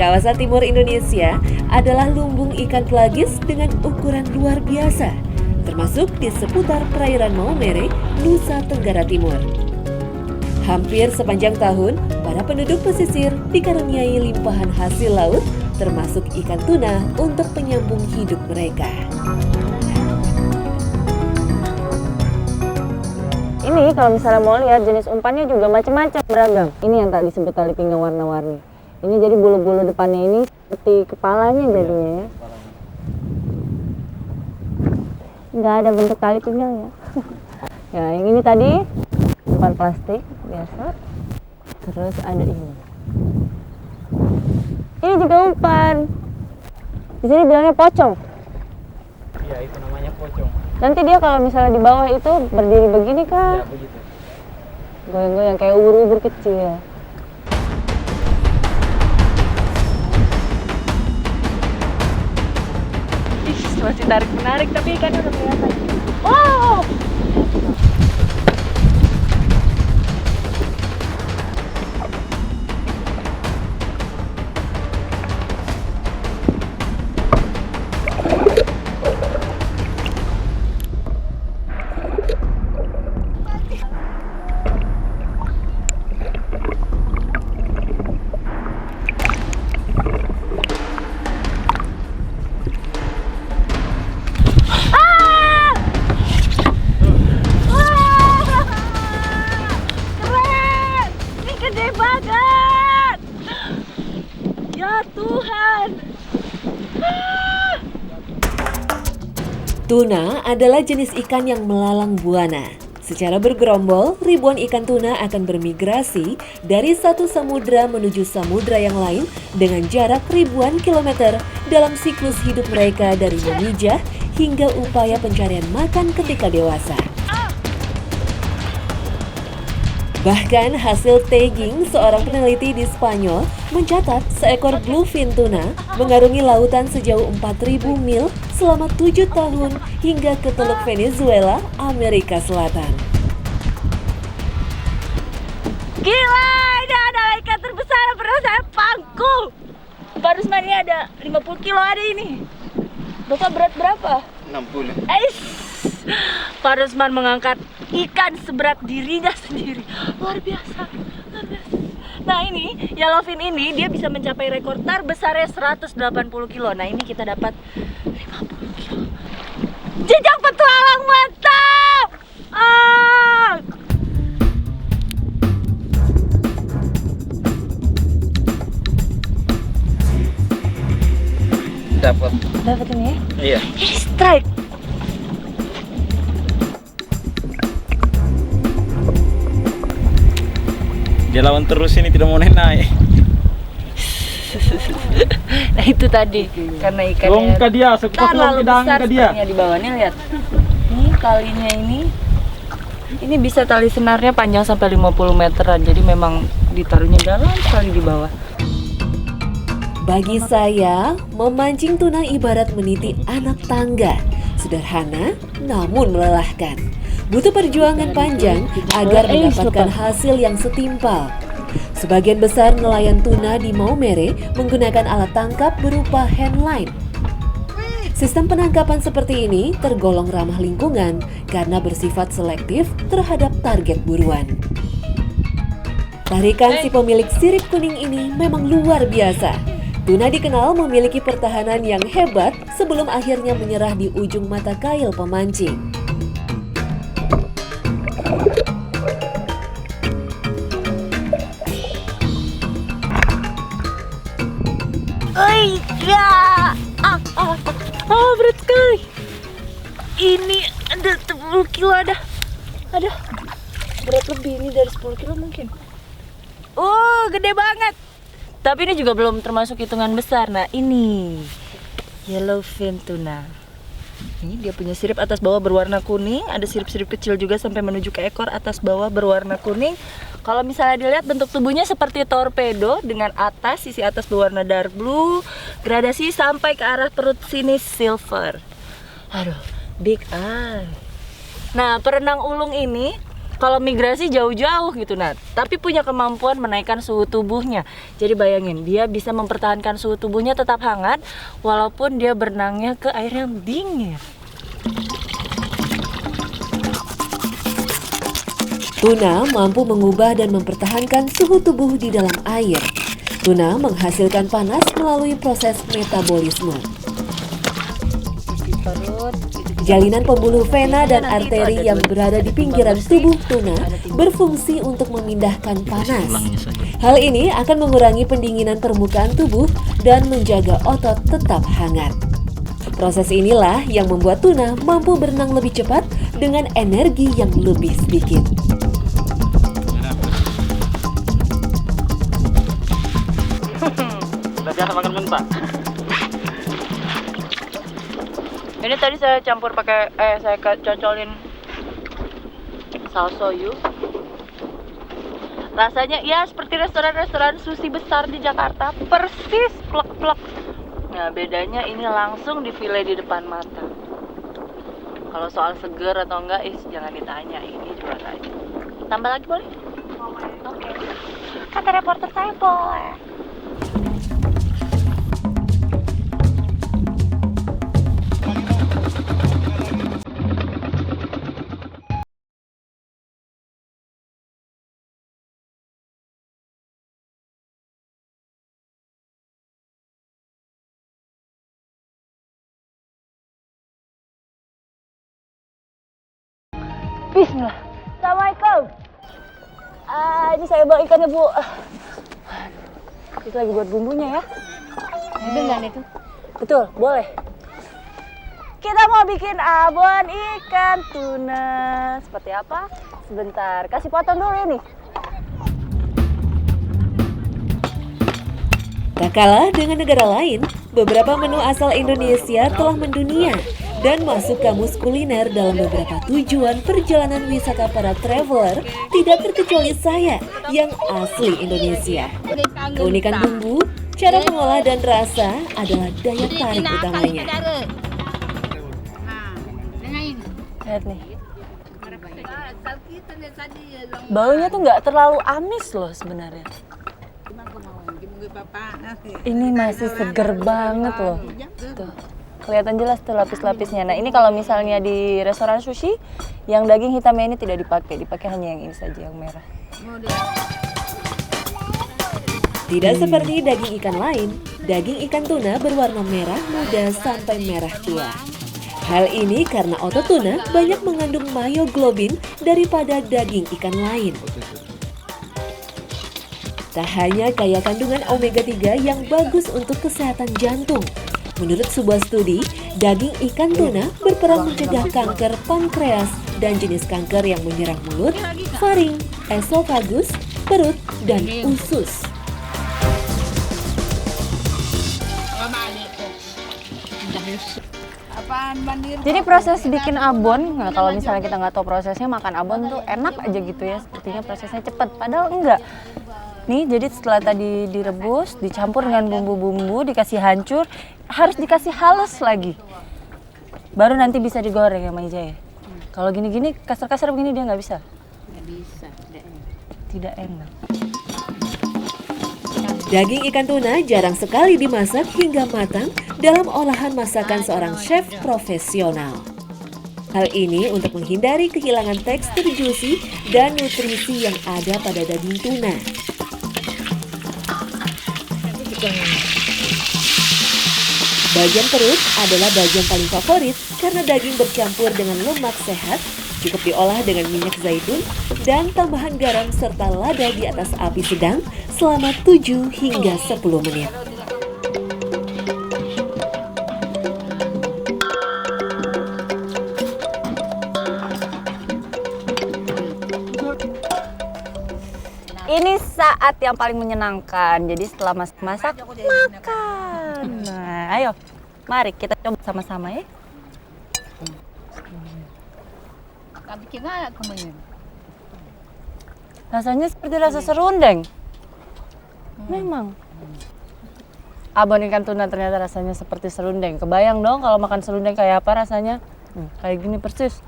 kawasan timur Indonesia adalah lumbung ikan pelagis dengan ukuran luar biasa, termasuk di seputar perairan Maumere, Nusa Tenggara Timur. Hampir sepanjang tahun, para penduduk pesisir dikaruniai limpahan hasil laut, termasuk ikan tuna untuk penyambung hidup mereka. Ini kalau misalnya mau lihat jenis umpannya juga macam-macam, beragam. Ini yang tak disebut tali pinggang warna-warni. Ini jadi bulu-bulu depannya ini seperti kepalanya jadinya ya. Nggak ada bentuk tali pinggang ya. Ya, yang ini tadi umpan plastik biasa. Terus ada ini. Ini juga umpan. Di sini bilangnya pocong. Iya, itu namanya pocong. Nanti dia kalau misalnya di bawah itu berdiri begini kan? Ya, begitu. Goyang-goyang kayak ubur-ubur kecil. Masih tarik-menarik tapi ikannya udah kelihatan. Wow! Tuna adalah jenis ikan yang melalang buana. Secara bergerombol, ribuan ikan tuna akan bermigrasi dari satu samudra menuju samudra yang lain dengan jarak ribuan kilometer dalam siklus hidup mereka dari memijah hingga upaya pencarian makan ketika dewasa. Bahkan hasil tagging seorang peneliti di Spanyol mencatat seekor bluefin tuna mengarungi lautan sejauh 4.000 mil selama 7 tahun hingga ke Teluk Venezuela, Amerika Selatan. Gila, ini ada ikan terbesar yang pernah saya pangku. Pak Rusman, ini ada 50 kilo ada ini. Bapak berat berapa? 60. Pak Rusman mengangkat ikan seberat dirinya sendiri. Luar biasa, luar biasa. Nah ini, yellowfin ini dia bisa mencapai rekor terbesarnya 180 kilo. Nah ini kita dapat 50 kilo. Jejak petualang mantap! Dapat ini ya? Iya. Ini strike. Dia lawan terus ini, tidak mau naik. Nah itu tadi karena ikannya terlalu besar sepertinya di bawahnya. Lihat ini talinya ini bisa tali senarnya panjang sampai 50 meteran, jadi memang ditaruhnya dalam sekali di bawah. Bagi saya, memancing tuna ibarat meniti anak tangga. Sederhana namun melelahkan. Butuh perjuangan panjang agar mendapatkan hasil yang setimpal. Sebagian besar nelayan tuna di Maumere menggunakan alat tangkap berupa handline. Sistem penangkapan seperti ini tergolong ramah lingkungan karena bersifat selektif terhadap target buruan. Tarikan si pemilik sirip kuning ini memang luar biasa. Tuna dikenal memiliki pertahanan yang hebat sebelum akhirnya menyerah di ujung mata kail pemancing. Berat sekali. Ini ada 10 kilo ada berat lebih, ini dari 10 kilo mungkin. Gede banget. Tapi ini juga belum termasuk hitungan besar. Nah ini yellowfin tuna. Ini dia punya sirip atas bawah berwarna kuning. Ada sirip-sirip kecil juga sampai menuju ke ekor atas bawah berwarna kuning. Kalau misalnya dilihat bentuk tubuhnya seperti torpedo dengan sisi atas berwarna dark blue, gradasi sampai ke arah perut sini silver. Aduh, big eye. Nah, perenang ulung ini kalau migrasi jauh-jauh gitu, nah, tapi punya kemampuan menaikkan suhu tubuhnya. Jadi bayangin, dia bisa mempertahankan suhu tubuhnya tetap hangat walaupun dia berenangnya ke air yang dingin. Tuna mampu mengubah dan mempertahankan suhu tubuh di dalam air. Tuna menghasilkan panas melalui proses metabolisme. Perut. Jalinan pembuluh vena dan arteri yang berada di pinggiran tubuh tuna berfungsi untuk memindahkan panas. Hal ini akan mengurangi pendinginan permukaan tubuh dan menjaga otot tetap hangat. Proses inilah yang membuat tuna mampu berenang lebih cepat dengan energi yang lebih sedikit. Udah biasa makan mentah. Ini tadi saya campur pakai, saya cocolin saus soyu. Rasanya ya seperti restoran-restoran sushi besar di Jakarta, persis plek-plek. Nah bedanya ini langsung difile di depan mata. Kalau soal seger atau enggak, jangan ditanya, ini juga tanya. Tambah lagi boleh? Oke. Kata reporter saya boleh. Bismillah. Assalamualaikum. Ini saya bawa ikannya, Bu. Itu lagi buat bumbunya ya. Dengan itu? Betul, boleh. Kita mau bikin abon ikan tuna. Seperti apa? Sebentar, kasih potong dulu ini. Tak kalah dengan negara lain, beberapa menu asal Indonesia telah mendunia dan masuk kamus kuliner dalam beberapa tujuan perjalanan wisata para traveler, tidak terkecuali saya yang asli Indonesia. Keunikan bumbu, cara mengolah dan rasa adalah daya tarik utamanya. Lihat nih. Baunya tuh nggak terlalu amis loh sebenarnya. Ini masih seger banget loh. Tuh. Kelihatan jelas tuh lapis-lapisnya. Nah ini kalau misalnya di restoran sushi, yang daging hitamnya ini tidak dipakai hanya yang ini saja, yang merah. Tidak seperti daging ikan lain, daging ikan tuna berwarna merah muda sampai merah tua. Hal ini karena otot tuna banyak mengandung myoglobin daripada daging ikan lain. Tak hanya kaya kandungan omega 3 yang bagus untuk kesehatan jantung. Menurut sebuah studi, daging ikan tuna berperan mencegah kanker pankreas dan jenis kanker yang menyerang mulut, faring, esofagus, perut, dan usus. Jadi proses bikin abon, nah kalau misalnya kita nggak tahu prosesnya, makan abon tuh enak aja gitu ya, sepertinya prosesnya cepet, padahal enggak. Nih, jadi setelah tadi direbus, dicampur dengan bumbu-bumbu, dikasih hancur, harus dikasih halus lagi. Baru nanti bisa digoreng ya, Maija ya. Kalau gini-gini, kasar-kasar begini dia nggak bisa? Nggak bisa, tidak enak. Daging ikan tuna jarang sekali dimasak hingga matang dalam olahan masakan seorang chef profesional. Hal ini untuk menghindari kehilangan tekstur juicy dan nutrisi yang ada pada daging tuna. Bagian perut adalah bagian paling favorit karena daging bercampur dengan lemak sehat, cukup diolah dengan minyak zaitun dan tambahan garam serta lada di atas api sedang selama 7 hingga 10 menit. Ini saat yang paling menyenangkan. Jadi setelah masak, makan. Nah, ayo, mari kita coba sama-sama ya. Rasanya seperti rasa serundeng. Memang. Abon ikan tuna ternyata rasanya seperti serundeng. Kebayang dong kalau makan serundeng kayak apa rasanya? Kayak gini persis.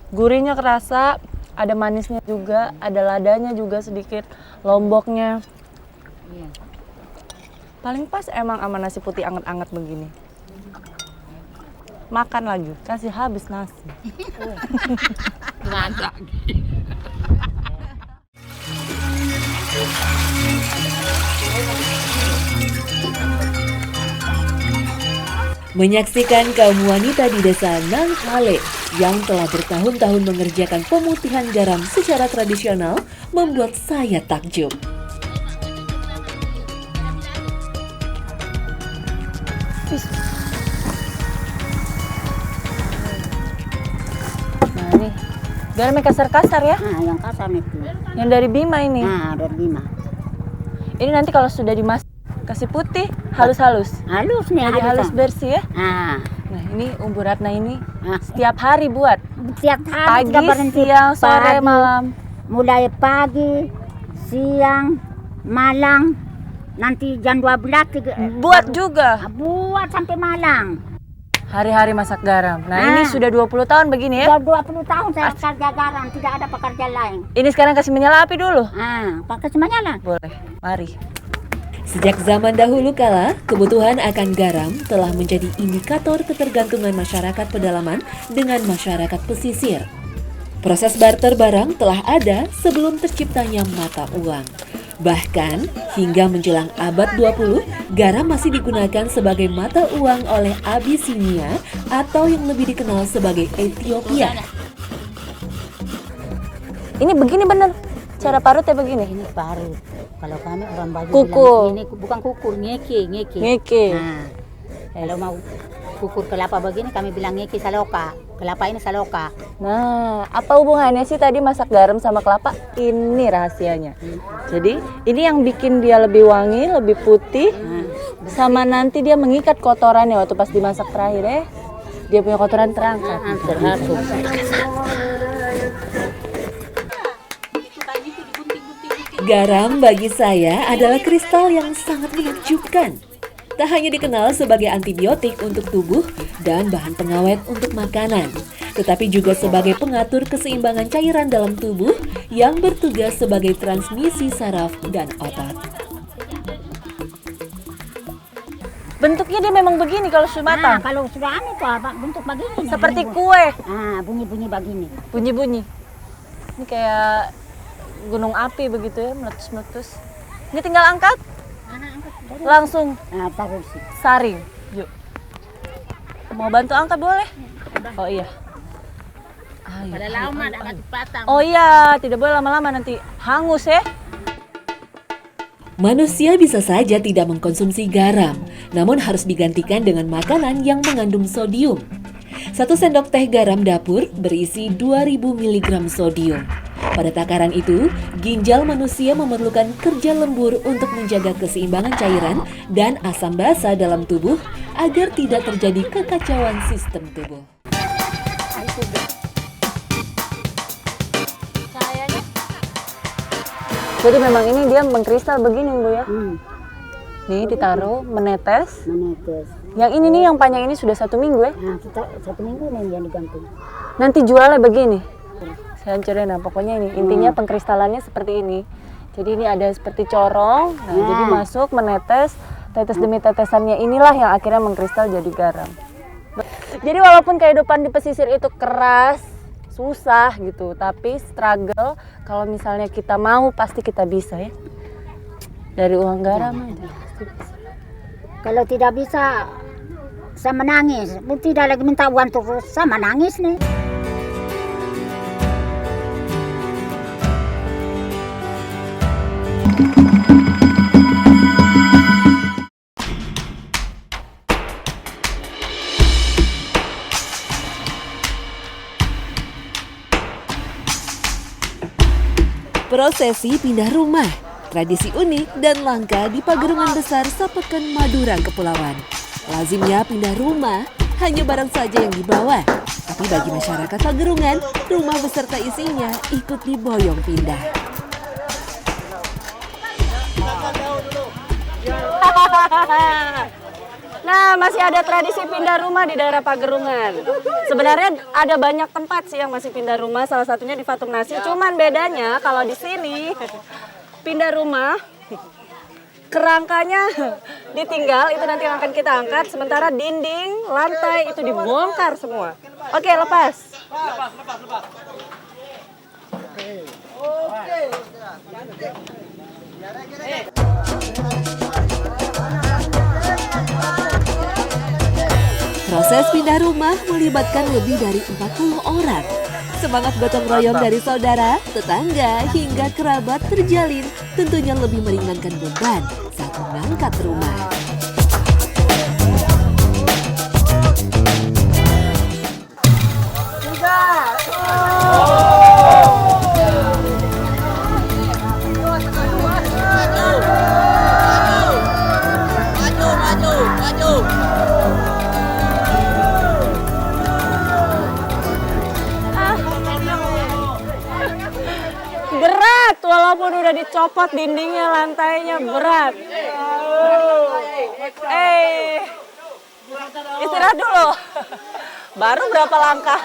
Gurihnya kerasa, ada manisnya juga, ada ladanya juga sedikit, lomboknya. Paling pas emang sama nasi putih anget-anget begini. Makan lagi, kasih habis nasi. Mantap. Menyaksikan kaum wanita di desa Nanghale yang telah bertahun-tahun mengerjakan pemutihan garam secara tradisional membuat saya takjub. Nah nih, garamnya kasar-kasar ya? Nah, yang kasar itu. Yang dari Bima ini. Nah, ada 5. Ini nanti kalau sudah dimasak, kasih putih, halus-halus. Halus nih, Jadi halus bersih ya. Nah, Nah ini Umbu Ratna ini nah, setiap hari buat. setiap hari tidak Pagi, berhenti. siang, sore, Pagi, malam. Mulai pagi, siang, malam, nanti jam 12 Buat juga. buat sampai malam. Hari-hari masak garam. Nah ini Ah. sudah 20 tahun begini ya. Sudah 20 tahun saya kerja garam, tidak ada pekerja lain. Ini sekarang kasih menyala api dulu. Ah, pakai semuanya lah. Boleh, mari. Sejak zaman dahulu kala, kebutuhan akan garam telah menjadi indikator ketergantungan masyarakat pedalaman dengan masyarakat pesisir. Proses barter barang telah ada sebelum terciptanya mata uang. Bahkan, hingga menjelang abad 20, garam masih digunakan sebagai mata uang oleh Abyssinia atau yang lebih dikenal sebagai Ethiopia. Ini begini bener. Cara parutnya begini. Ini parut. Kalau kami orang Bajo Kukur. bilang ini bukan kukur, ngeke. Ngeke. Nah, kalau mau kukur kelapa begini kami bilang ngeke saloka. Kelapa ini saloka. Nah, apa hubungannya sih tadi masak garam sama kelapa? Ini rahasianya. Jadi, ini yang bikin dia lebih wangi, lebih putih. Sama nanti dia mengikat kotorannya waktu pas dimasak terakhir ya. Dia punya kotoran terangkat. Terhapus. Garam bagi saya adalah kristal yang sangat menakjubkan. Tak hanya dikenal sebagai antibiotik untuk tubuh dan bahan pengawet untuk makanan, tetapi juga sebagai pengatur keseimbangan cairan dalam tubuh yang bertugas sebagai transmisi saraf dan otot. Bentuknya dia memang begini kalau sudah Nah, matang. kalau sudah anu tuh apa bentuk begini. Seperti bunyi, kue, ah, bunyi-bunyi begini. bunyi-bunyi. Ini kayak gunung api begitu ya, meletus-meletus. Ini tinggal angkat, langsung Nah, taruh sih. saring. Yuk. Mau bantu angkat boleh? Oh iya. Ayo, ayo, lama ayo, dah ayo. patang. Oh iya, tidak boleh lama-lama nanti hangus ya. Manusia bisa saja tidak mengkonsumsi garam, namun harus digantikan dengan makanan yang mengandung sodium. 1 sendok teh garam dapur berisi 2000 mg sodium. Pada takaran itu, ginjal manusia memerlukan kerja lembur untuk menjaga keseimbangan cairan dan asam basa dalam tubuh agar tidak terjadi kekacauan sistem tubuh. Jadi memang ini dia mengkristal begini Bu ya. Hmm, Nih ditaruh menetes. menetes. Yang ini nih yang panjang ini sudah 1 minggu ya. Nah, kita 1 minggu nih yang digantung. Nanti jualnya begini. Saya hancurin, nah pokoknya ini intinya pengkristalannya seperti ini. Jadi ini ada seperti corong, nah jadi masuk menetes, tetes demi tetesannya inilah yang akhirnya mengkristal jadi garam. Jadi walaupun kehidupan di pesisir itu keras, susah gitu, tapi struggle kalau misalnya kita mau pasti kita bisa ya. Dari uang garam aja pasti bisa. Kalau tidak bisa, saya menangis. Tidak lagi minta uang terus, saya menangis nih. Prosesi pindah rumah, tradisi unik dan langka di Pagerungan Besar Sapeken, Madura, Kepulauan. Lazimnya pindah rumah hanya barang saja yang dibawa, tapi bagi masyarakat Pagerungan, rumah beserta isinya ikut diboyong pindah. Nah, masih ada tradisi pindah rumah di daerah Pagerungan. Sebenarnya ada banyak tempat sih yang masih pindah rumah, salah satunya di Fatum Nasi. Cuman bedanya kalau di sini pindah rumah kerangkanya ditinggal, itu nanti yang akan kita angkat. Sementara dinding, lantai itu dibongkar semua. Oke, lepas. Proses pindah rumah melibatkan lebih dari 40 orang. Semangat gotong royong dari saudara, tetangga, hingga kerabat terjalin tentunya lebih meringankan beban saat mengangkat rumah. Berat, walaupun udah dicopot dindingnya, lantainya berat. Istirahat dulu. Baru berapa langkah?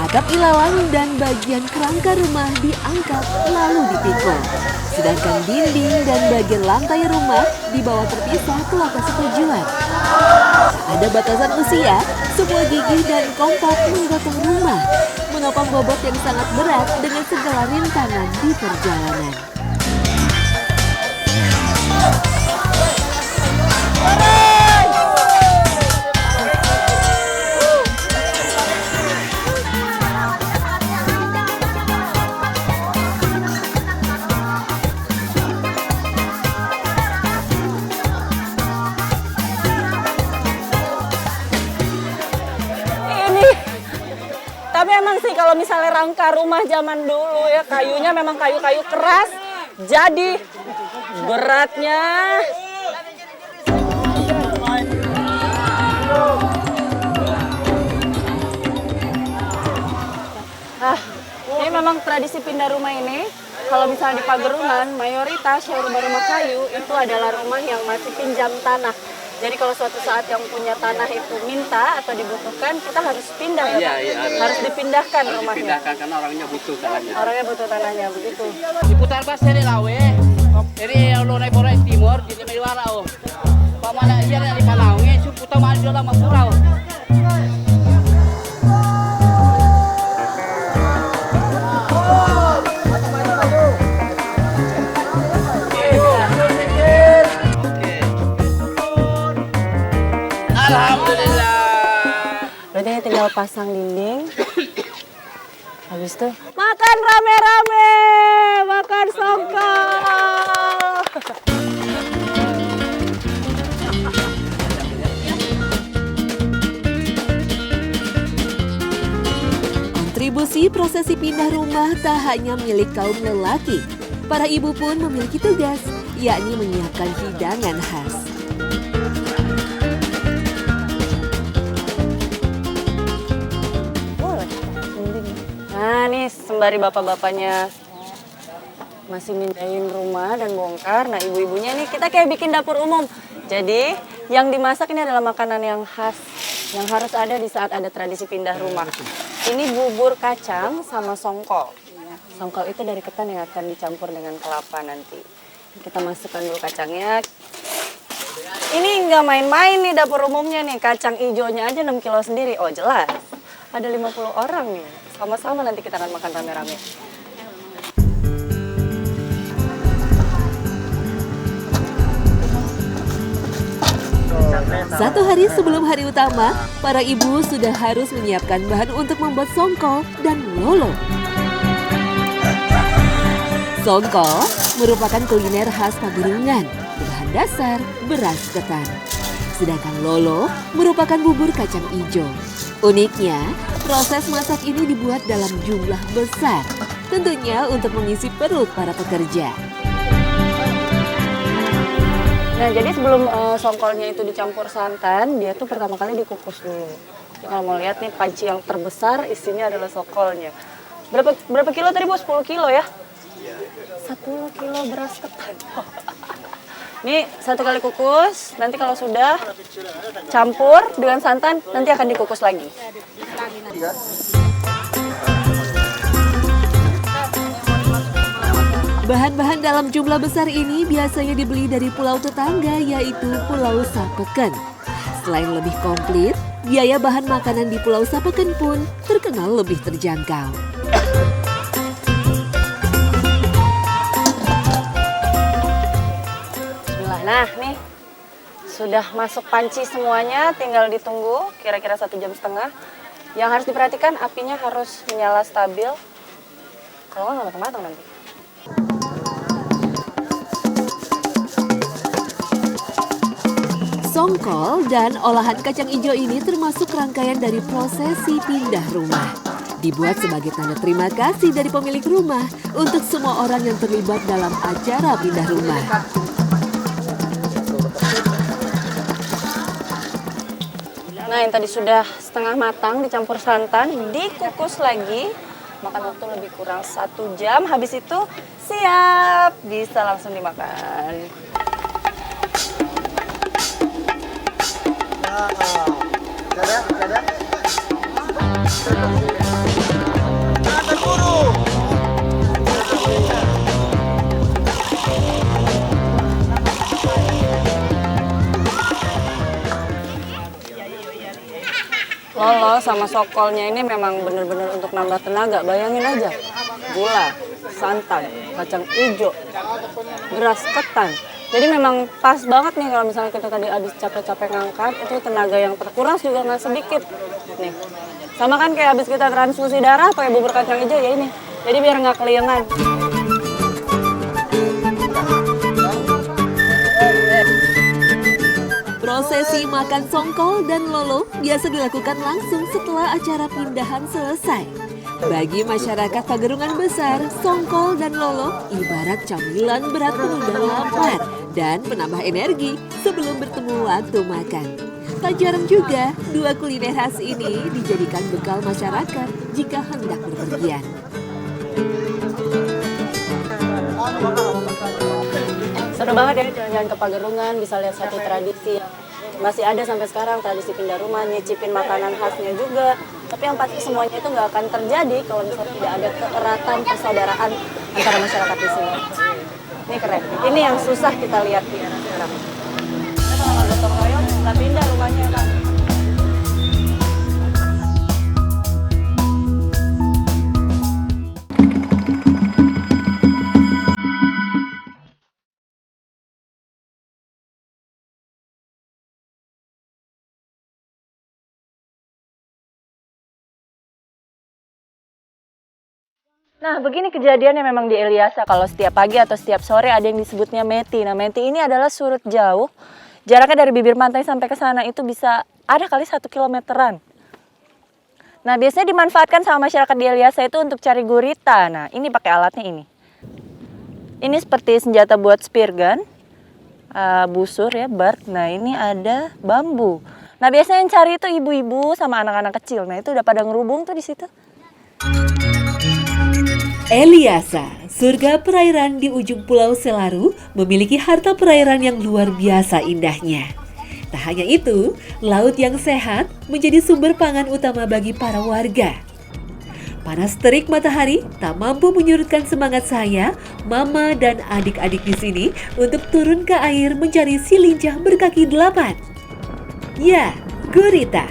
Atap ilalang dan bagian kerangka rumah diangkat lalu dipikul. Sedangkan dinding dan bagian lantai rumah dibawa terpisah ke lokasi tujuan. Tak ada batasan usia, semua gigih dan kompak menggotong rumah, menopang bobot yang sangat berat dengan segala rintangan di perjalanan. Tapi emang sih kalau misalnya rangka rumah zaman dulu ya, kayunya memang kayu-kayu keras, jadi beratnya. Ini memang tradisi pindah rumah ini. Kalau misalnya di Pagerungan, mayoritas yang rumah-rumah kayu itu adalah rumah yang masih pinjam tanah. Jadi kalau suatu saat yang punya tanah itu minta atau dibutuhkan, kita harus pindah. Harus dipindahkan rumahnya. Dipindahkan karena orangnya butuh tanahnya. Orangnya butuh tanahnya, begitu. Diputar bas dari lawe. Dari lo naik Polres Timur, di Meliwara oh. Pamana iya dari Panawi, suputa maju lama purau. Alhamdulillah. Berarti tinggal pasang dinding. Habis itu makan rame-rame, makan songkol. Kontribusi prosesi pindah rumah tak hanya milik kaum lelaki. Para ibu pun memiliki tugas, yakni menyiapkan hidangan khas. Nah nih sembari bapak-bapaknya masih mindahin rumah dan bongkar. Nah ibu-ibunya nih kita kayak bikin dapur umum. Jadi yang dimasak ini adalah makanan yang khas yang harus ada di saat ada tradisi pindah rumah. Ini bubur kacang sama songkol. Songkol itu dari ketan yang akan dicampur dengan kelapa nanti. Kita masukkan dulu kacangnya. Ini nggak main-main nih dapur umumnya nih. Kacang hijaunya aja 6 kilo sendiri. Oh jelas. Ada 50 orang nih. Sama-sama nanti kita akan makan rame-rame. Satu hari sebelum hari utama, para ibu sudah harus menyiapkan bahan untuk membuat songkol dan lolo. Songkol merupakan kuliner khas Pagerungan berbahan dasar beras ketan. Sedangkan lolo merupakan bubur kacang hijau. Uniknya, proses masak ini dibuat dalam jumlah besar, tentunya untuk mengisi perut para pekerja. Nah, jadi sebelum songkolnya itu dicampur santan, dia tuh pertama kali dikukus dulu. Jadi kalau mau lihat nih, panci yang terbesar isinya adalah songkolnya. Berapa kilo tadi Bu? 10 kilo ya? 10 kilo beras ketan. Ini 1 kali kukus, nanti kalau sudah campur dengan santan, nanti akan dikukus lagi. Bahan-bahan dalam jumlah besar ini biasanya dibeli dari pulau tetangga, yaitu Pulau Sapeken. Selain lebih komplit, biaya bahan makanan di Pulau Sapeken pun terkenal lebih terjangkau. Bismillah. Nah, nih sudah masuk panci semuanya, tinggal ditunggu kira-kira 1,5 jam. Yang harus diperhatikan, apinya harus menyala stabil. Kalau nggak matang-matang nanti. Songkol dan olahan kacang ijo ini termasuk rangkaian dari prosesi pindah rumah. Dibuat sebagai tanda terima kasih dari pemilik rumah untuk semua orang yang terlibat dalam acara pindah rumah. Nah, yang tadi sudah setengah matang dicampur santan, dikukus lagi. Makan waktu lebih kurang 1 jam. Habis itu siap, bisa langsung dimakan. Lolo sama sokolnya ini memang benar-benar untuk nambah tenaga. Bayangin aja, gula, santan, kacang hijau, beras ketan. Jadi memang pas banget nih kalau misalnya kita tadi habis capek-capek ngangkat, itu tenaga yang terkuras juga nggak sedikit. Nih, sama kan kayak habis kita transfusi darah pakai bubur kacang hijau ya ini. Jadi biar nggak keliengan. Prosesi makan songkol dan lolo biasa dilakukan langsung setelah acara pindahan selesai. Bagi masyarakat Pagerungan Besar, songkol dan lolo ibarat camilan berat penunda lapar dan penambah energi sebelum bertemu waktu makan. Tak jarang juga, dua kuliner khas ini dijadikan bekal masyarakat jika hendak berpergian. Seru banget ya jalan-jalan ke Pagerungan, bisa lihat satu tradisi yang masih ada sampai sekarang, tradisi pindah rumah, nyicipin makanan khasnya juga. Tapi yang pasti semuanya itu nggak akan terjadi kalau misalnya tidak ada keeratan persaudaraan antara masyarakat di sini. Ini keren. Ini yang susah kita lihat sekarang. Kita kalau nggak gotong royong, nggak pindah rumahnya kan. Nah, begini kejadiannya memang di Eliasa. Kalau setiap pagi atau setiap sore ada yang disebutnya meti. Nah, meti ini adalah surut jauh. Jaraknya dari bibir pantai sampai ke sana itu bisa ada kali 1 kilometeran. Nah, biasanya dimanfaatkan sama masyarakat di Eliasa itu untuk cari gurita. Nah, ini pakai alatnya ini. Ini seperti senjata buat spear gun, busur ya, bark. Nah, ini ada bambu. Nah, biasanya yang cari itu ibu-ibu sama anak-anak kecil. Nah, itu udah pada ngerubung tuh di situ. Eliasa, surga perairan di ujung Pulau Selaru, memiliki harta perairan yang luar biasa indahnya. Tak hanya itu, laut yang sehat menjadi sumber pangan utama bagi para warga. Panas terik matahari tak mampu menyurutkan semangat saya, mama dan adik-adik di sini untuk turun ke air mencari si lincah berkaki 8. Ya, gurita.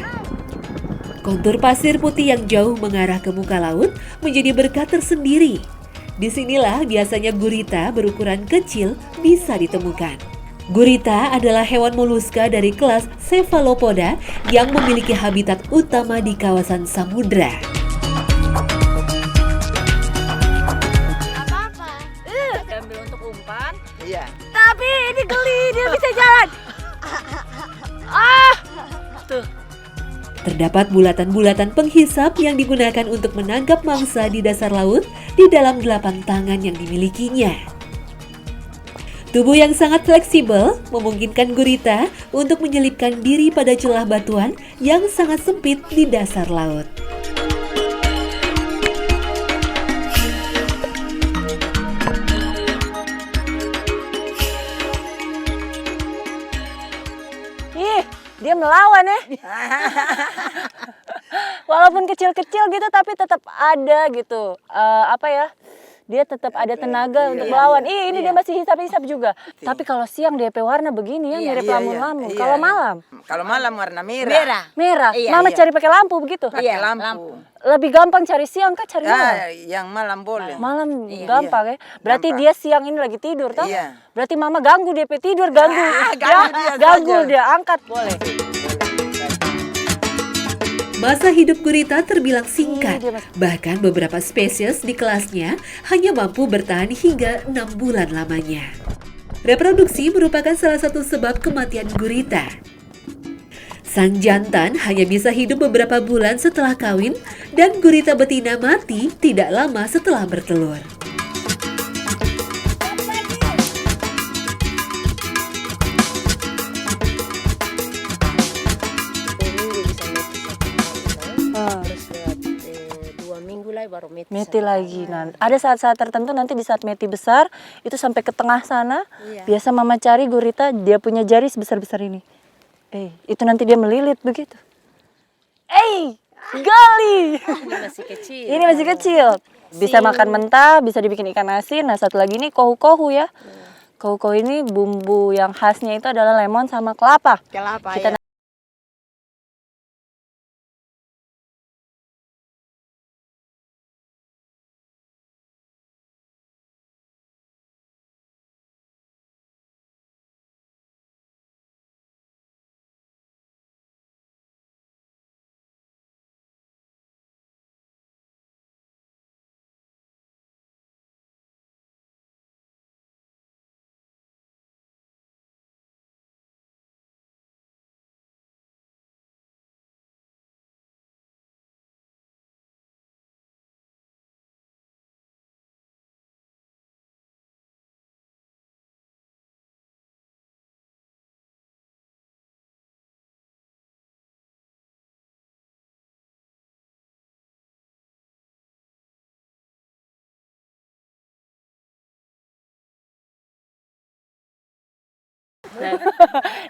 Kontur pasir putih yang jauh mengarah ke muka laut menjadi berkat tersendiri. Disinilah biasanya gurita berukuran kecil bisa ditemukan. Gurita adalah hewan moluska dari kelas Cephalopoda yang memiliki habitat utama di kawasan samudra. Apa-apa? Ambil untuk umpan. Iya. Tapi ini geli, dia bisa jalan. Tuh. Terdapat bulatan-bulatan penghisap yang digunakan untuk menangkap mangsa di dasar laut di dalam 8 tangan yang dimilikinya. Tubuh yang sangat fleksibel memungkinkan gurita untuk menyelipkan diri pada celah batuan yang sangat sempit di dasar laut. Dia melawan ya. Walaupun kecil-kecil gitu tapi tetap ada gitu. Apa ya? Dia tetap ada tenaga untuk melawan. Ini dia masih hisap-hisap juga. Tapi kalau siang DP warna begini ya, mirip lamun-lamun. Kalau malam? Kalau malam warna merah. Merah. Mama cari pakai lampu begitu? Pakai lampu. Lebih gampang cari siang kah cari malam? Yang malam boleh. Malam gampang ya. Berarti dia siang ini lagi tidur toh? Iya. Berarti mama ganggu DP tidur, ganggu. Ganggu dia, angkat boleh. Masa hidup gurita terbilang singkat, bahkan beberapa spesies di kelasnya hanya mampu bertahan hingga 6 bulan lamanya. Reproduksi merupakan salah satu sebab kematian gurita. Sang jantan hanya bisa hidup beberapa bulan setelah kawin dan gurita betina mati tidak lama setelah bertelur. Baru meti lagi. Nah, ada saat-saat tertentu nanti di saat meti besar itu sampai ke tengah sana. Biasa mama cari gurita dia punya jari sebesar-besar ini. Itu nanti dia melilit begitu. Gali. Ini masih kecil. Ini masih kecil. Bisa makan mentah, bisa dibikin ikan asin. Nah, satu lagi ini kohu-kohu ya. Kohu-kohu ini bumbu yang khasnya itu adalah lemon sama kelapa. Kita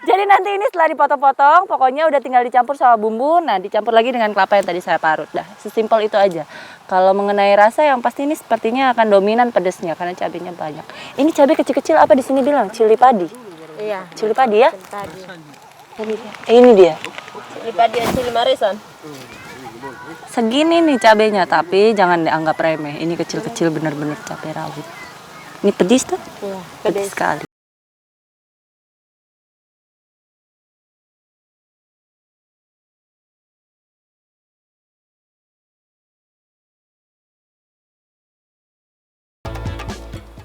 jadi nanti ini setelah dipotong-potong, pokoknya udah tinggal dicampur sama bumbu. Nah, dicampur lagi dengan kelapa yang tadi saya parut. Dah, sesimpel itu aja. Kalau mengenai rasa yang pasti ini sepertinya akan dominan pedesnya karena cabenya banyak. Ini cabai kecil-kecil apa di sini bilang? Cili padi. Iya. Cili padi ya? Padi. Ini dia. Cili padi dan cili marisan. Segini nih cabenya, tapi jangan dianggap remeh. Ini kecil-kecil bener-bener cabai rawit. Ini pedis tuh? Iya, Pedis sekali.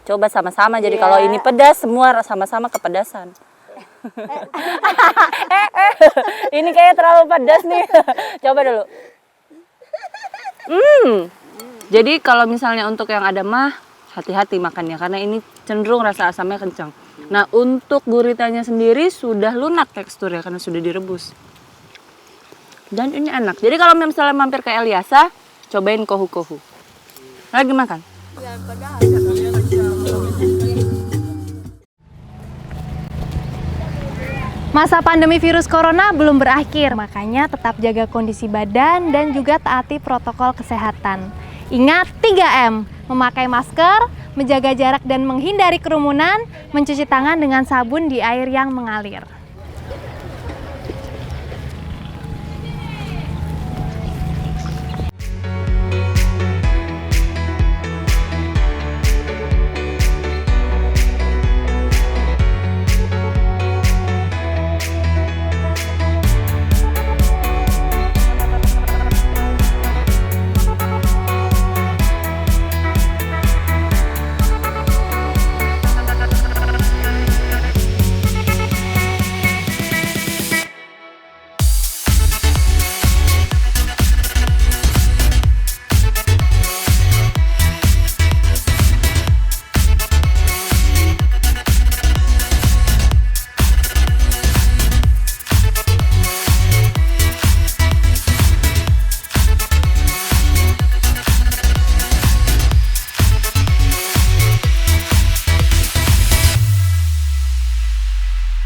Coba sama-sama, jadi kalau ini pedas, semua sama-sama kepedasan. Ini kayaknya terlalu pedas nih. Coba dulu. Jadi kalau misalnya untuk yang ada mah, hati-hati makannya, karena ini cenderung rasa asamnya kencang. Nah, untuk guritanya sendiri sudah lunak teksturnya, karena sudah direbus. Dan ini enak. Jadi kalau misalnya mampir ke Eliasa, cobain kohu-kohu. Lagi makan? Masa pandemi virus corona belum berakhir, makanya tetap jaga kondisi badan dan juga taati protokol kesehatan. Ingat 3M, memakai masker, menjaga jarak dan menghindari kerumunan, mencuci tangan dengan sabun di air yang mengalir.